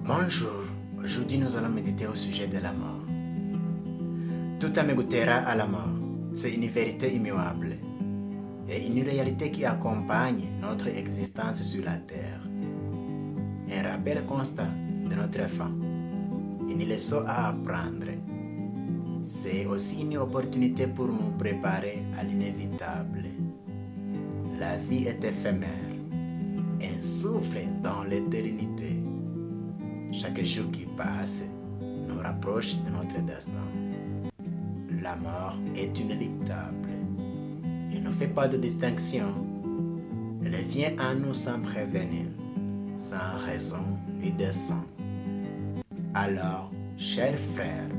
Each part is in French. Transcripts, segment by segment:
Bonjour, aujourd'hui nous allons méditer au sujet de la mort. Tout homme goûtera à la mort, c'est une vérité immuable et une réalité qui accompagne notre existence sur la terre. Un rappel constant de notre fin, une leçon à apprendre. C'est aussi une opportunité pour nous préparer à l'inévitable. La vie est éphémère, un souffle dans l'éternité. Chaque jour qui passe nous rapproche de notre destin. La mort est inéluctable. Elle ne fait pas de distinction. Elle vient à nous sans prévenir, sans raison ni dessein. Alors, chers frères,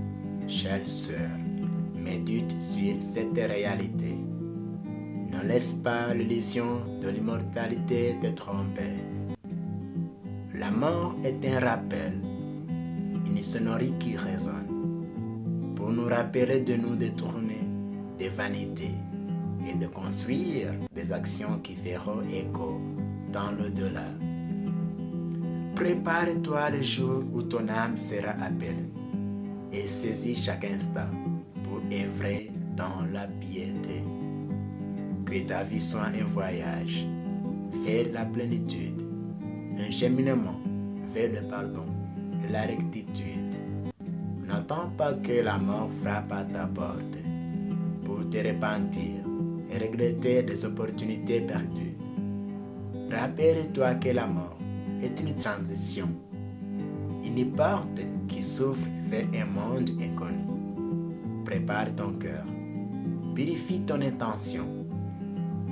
chères sœurs, médite sur cette réalité. Ne laisse pas l'illusion de l'immortalité te tromper. La mort est un rappel, une sonnerie qui résonne, pour nous rappeler de nous détourner des vanités et de construire des actions qui feront écho dans l'au-delà. Prépare-toi le jour où ton âme sera appelée et saisis chaque instant pour œuvrer dans la piété. Que ta vie soit un voyage vers la plénitude, un cheminement vers le pardon et la rectitude. N'attends pas que la mort frappe à ta porte pour te repentir et regretter les opportunités perdues. Rappelle-toi que la mort est une transition, une porte qui s'ouvre vers un monde inconnu. Prépare ton cœur, purifie ton intention,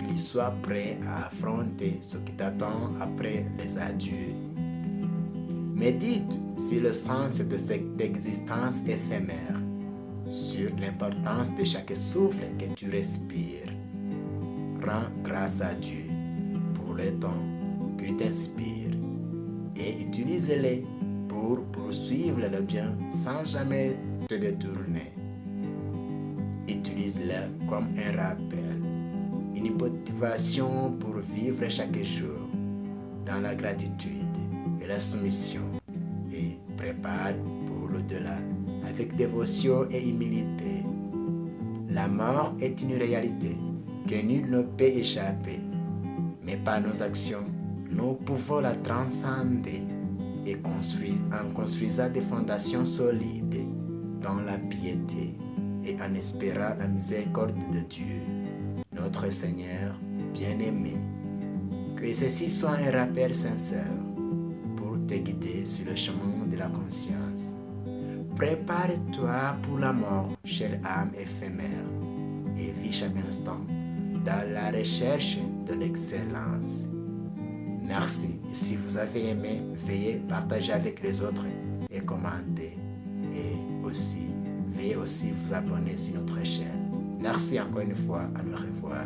qu'il soit prêt à affronter ce qui t'attend après les adieux. Médite sur le sens de cette existence éphémère, sur l'importance de chaque souffle que tu respires. Rends grâce à Dieu pour les dons qu'il t'inspire et utilise-les pour poursuivre le bien sans jamais te détourner. Utilise-les comme un rappel, une motivation pour vivre chaque jour dans la gratitude et la soumission et prépare pour l'au-delà avec dévotion et humilité. La mort est une réalité que nul ne peut échapper, mais par nos actions, nous pouvons la transcender et en construisant des fondations solides dans la piété et en espérant la miséricorde de Dieu, notre Seigneur bien-aimé. Que ceci soit un rappel sincère pour te guider sur le chemin de la conscience. Prépare-toi pour la mort, chère âme éphémère, et vis chaque instant dans la recherche de l'excellence. Merci. Si vous avez aimé, veuillez partager avec les autres et commenter. Et aussi, veuillez aussi vous abonner sur notre chaîne. Merci encore une fois. À nous revoir.